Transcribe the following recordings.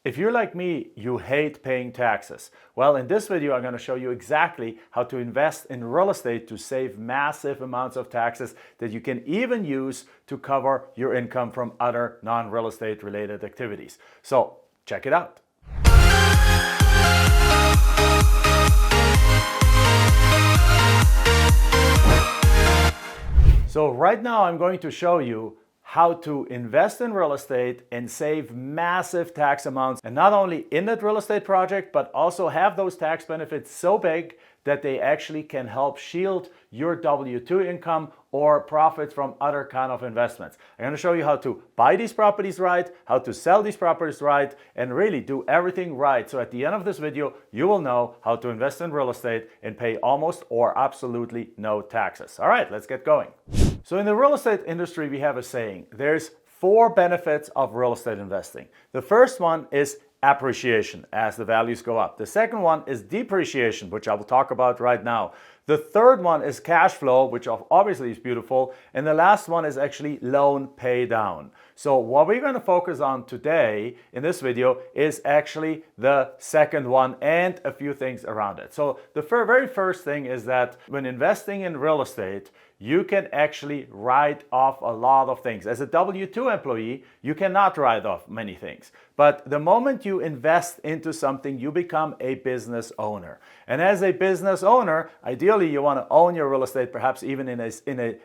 If you're like me, you hate paying taxes. Well, in this video, I'm going to show you exactly how to invest in real estate to save massive amounts of taxes that you can even use to cover your income from other non-real estate related activities. So check it out. So right now, I'm going to show you how to invest in real estate and save massive tax amounts, and not only in that real estate project, but also have those tax benefits so big that they actually can help shield your W-2 income or profits from other kind of investments. I'm going to show you how to buy these properties right, how to sell these properties right, and really do everything right. So at the end of this video, you will know how to invest in real estate and pay almost or absolutely no taxes. All right, let's get going. So in the real estate industry, we have a saying, there's 4 benefits of real estate investing. The first one is appreciation as the values go up. The second one is depreciation, which I will talk about right now. The third one is cash flow, which obviously is beautiful. And the last one is actually loan pay down. So what we're going to focus on today in this video is actually the second one and a few things around it. So the very first thing is that when investing in real estate, you can actually write off a lot of things. As a W-2 employee, you cannot write off many things. But the moment you invest into something, you become a business owner. And as a business owner, ideally you want to own your real estate, perhaps even in a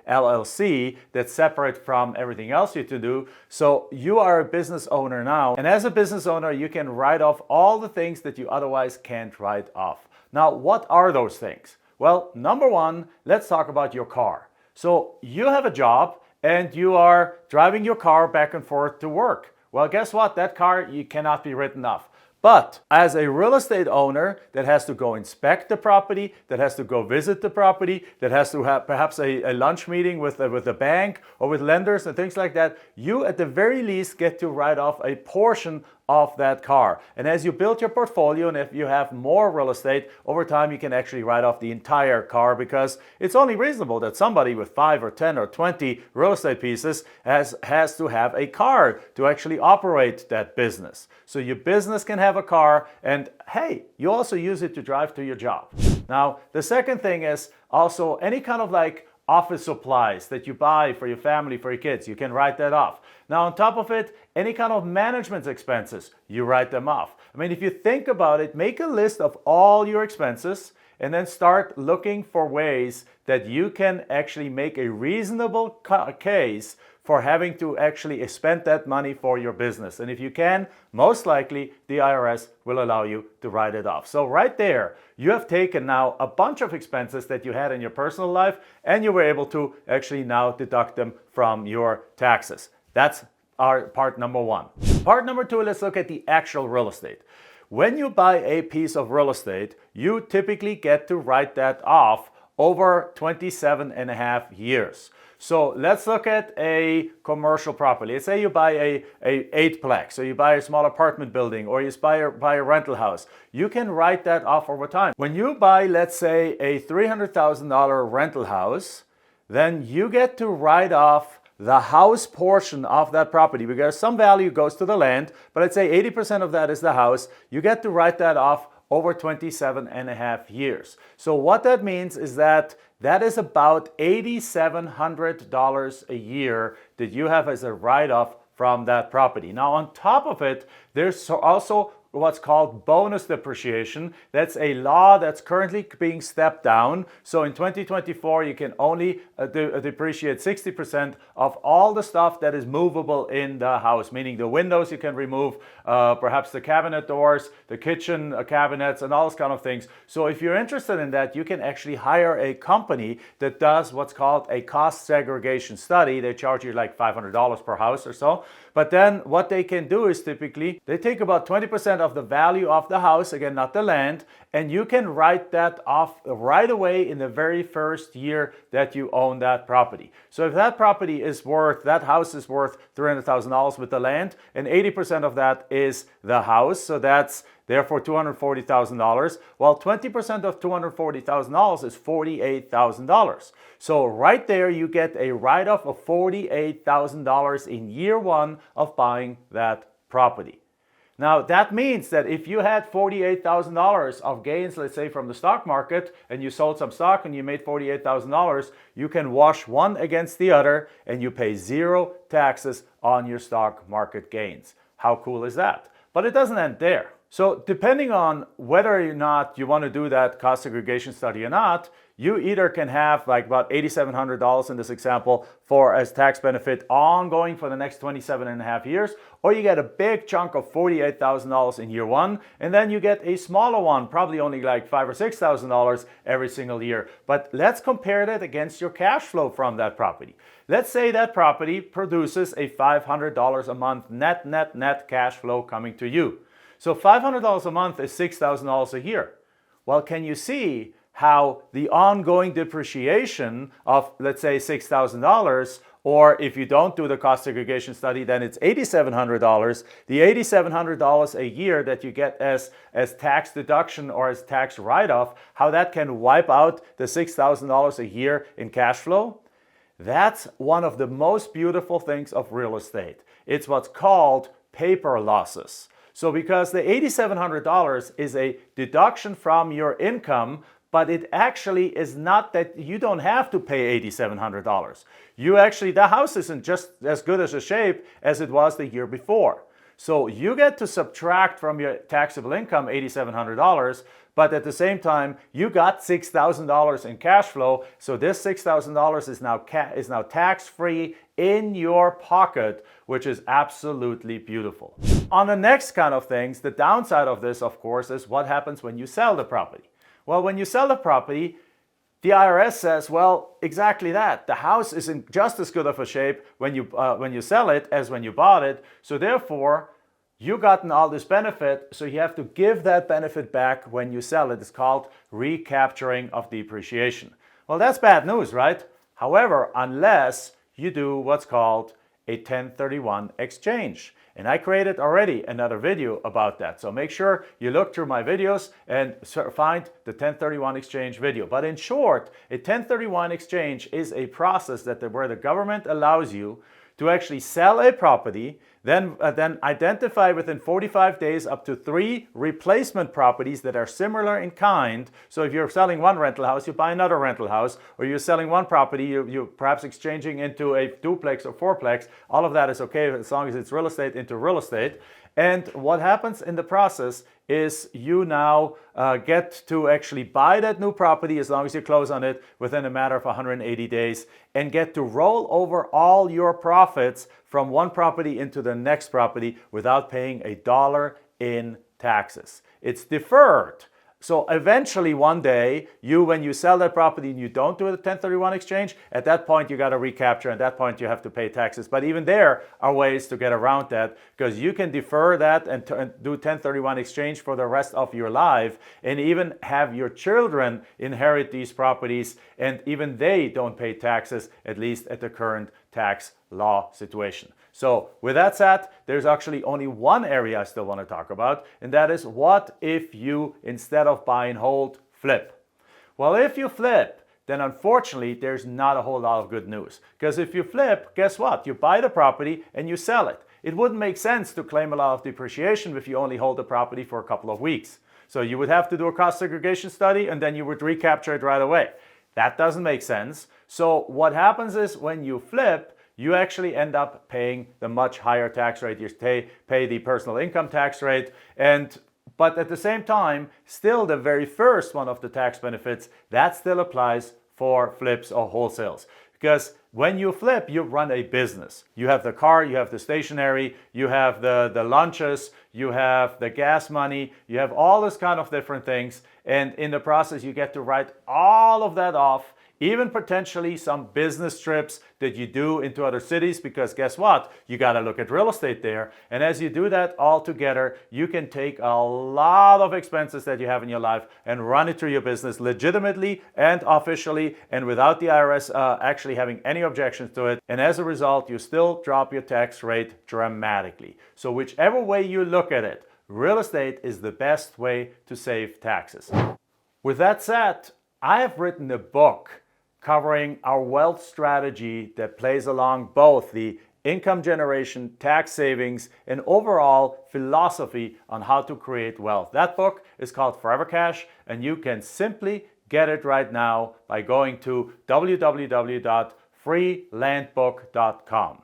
LLC that's separate from everything else you to do. So you are a business owner now. And as a business owner, you can write off all the things that you otherwise can't write off. Now, what are those things? Well, number one, let's talk about your car. So you have a job and you are driving your car back and forth to work. Well, guess what? That car, you cannot be written off. But as a real estate owner that has to go inspect the property, that has to go visit the property, that has to have perhaps a lunch meeting with the bank or with lenders and things like that, you at the very least get to write off a portion of that car. And as you build your portfolio, and if you have more real estate, over time you can actually write off the entire car, because it's only reasonable that somebody with 5 or 10 or 20 real estate pieces has to have a car to actually operate that business. So your business can have a car, and hey, you also use it to drive to your job. Now, the second thing is also any kind of like office supplies that you buy for your family, for your kids, you can write that off. Now, on top of it, any kind of management expenses, you write them off. I mean, if you think about it, make a list of all your expenses and then start looking for ways that you can actually make a reasonable case for having to actually spend that money for your business. And if you can, most likely the IRS will allow you to write it off. So right there, you have taken now a bunch of expenses that you had in your personal life, and you were able to actually now deduct them from your taxes. That's our part number one. Part number two, let's look at the actual real estate. When you buy a piece of real estate, you typically get to write that off over 27 and a half years. So let's look at a commercial property. Let's say you buy a 8-plex, so you buy a small apartment building, or you buy a rental house. You can write that off over time. When you buy, let's say, a $300,000 rental house, then you get to write off the house portion of that property, because some value goes to the land, but let's say 80% of that is the house. You get to write that off over 27 and a half years. So what that means is that is about $8,700 a year that you have as a write-off from that property. Now, on top of it, there's also what's called bonus depreciation. That's a law that's currently being stepped down. So in 2024, you can only depreciate 60% of all the stuff that is movable in the house, meaning the windows you can remove, perhaps the cabinet doors, the kitchen cabinets, and all those kind of things. So if you're interested in that, you can actually hire a company that does what's called a cost segregation study. They charge you like $500 per house or so. But then what they can do is typically they take about 20% of the value of the house, again, not the land, and you can write that off right away in the very first year that you own that property. So if that property is worth, that house is worth $300,000 with the land, and 80% of that is the house, so that's therefore $240,000. Well, 20% of $240,000 is $48,000. So right there you get a write-off of $48,000 in year one of buying that property. Now, that means that if you had $48,000 of gains, let's say from the stock market, and you sold some stock and you made $48,000, you can wash one against the other and you pay zero taxes on your stock market gains. How cool is that? But it doesn't end there. So depending on whether or not you want to do that cost segregation study or not, you either can have like about $8,700 in this example for as tax benefit ongoing for the next 27 and a half years, or you get a big chunk of $48,000 in year one, and then you get a smaller one, probably only like $5,000 or $6,000 every single year. But let's compare that against your cash flow from that property. Let's say that property produces a $500 a month net cash flow coming to you. So $500 a month is $6,000 a year. Well, can you see how the ongoing depreciation of, let's say, $6,000, or if you don't do the cost segregation study, then it's $8,700. The $8,700 a year that you get as tax deduction or as tax write-off, how that can wipe out the $6,000 a year in cash flow? That's one of the most beautiful things of real estate. It's what's called paper losses. So because the $8,700 is a deduction from your income, but it actually is not that you don't have to pay $8,700. You actually, the house isn't just as good as a shape as it was the year before. So you get to subtract from your taxable income $8,700, but at the same time, you got $6,000 in cash flow. So this $6,000 is now tax-free in your pocket, which is absolutely beautiful. On the next kind of things, the downside of this, of course, is what happens when you sell the property. Well, when you sell the property, the IRS says, well, exactly that. The house isn't just as good of a shape when you sell it as when you bought it. So therefore, you've gotten all this benefit, so you have to give that benefit back when you sell it. It's called recapturing of depreciation. Well, that's bad news, right? However, unless you do what's called a 1031 exchange. And I created already another video about that. So make sure you look through my videos and find the 1031 exchange video. But in short, a 1031 exchange is a process where the government allows you to actually sell a property, then identify within 45 days up to 3 replacement properties that are similar in kind. So if you're selling one rental house, you buy another rental house, or you're selling one property, you're perhaps exchanging into a duplex or fourplex. All of that is okay as long as it's real estate into real estate. And what happens in the process is you now get to actually buy that new property as long as you close on it within a matter of 180 days and get to roll over all your profits from one property into the next property without paying a dollar in taxes. It's deferred. So eventually one day, when you sell that property and you don't do a 1031 exchange, at that point you got to recapture, at that point you have to pay taxes. But even there are ways to get around that, because you can defer that and do 1031 exchange for the rest of your life, and even have your children inherit these properties, and even they don't pay taxes, at least at the current tax law situation. So with that said, there's actually only one area I still want to talk about, and that is what if you, instead of buy and hold, flip? Well, if you flip, then unfortunately there's not a whole lot of good news. Because if you flip, guess what? You buy the property and you sell it. It wouldn't make sense to claim a lot of depreciation if you only hold the property for a couple of weeks. So you would have to do a cost segregation study and then you would recapture it right away. That doesn't make sense. So what happens is when you flip, you actually end up paying the much higher tax rate. You pay the personal income tax rate, but at the same time, still the very first one of the tax benefits, that still applies for flips or wholesales. Because when you flip, you run a business. You have the car, you have the stationery, you have the lunches, you have the gas money, you have all this kind of different things. And in the process, you get to write all of that off, even potentially some business trips that you do into other cities, because guess what? You got to look at real estate there. And as you do that all together, you can take a lot of expenses that you have in your life and run it through your business legitimately and officially and without the IRS actually having any objections to it. And as a result, you still drop your tax rate dramatically. So whichever way you look at it, real estate is the best way to save taxes. With that said, I have written a book covering our wealth strategy that plays along both the income generation, tax savings, and overall philosophy on how to create wealth. That book is called Forever Cash, and you can simply get it right now by going to www.freelandbook.com.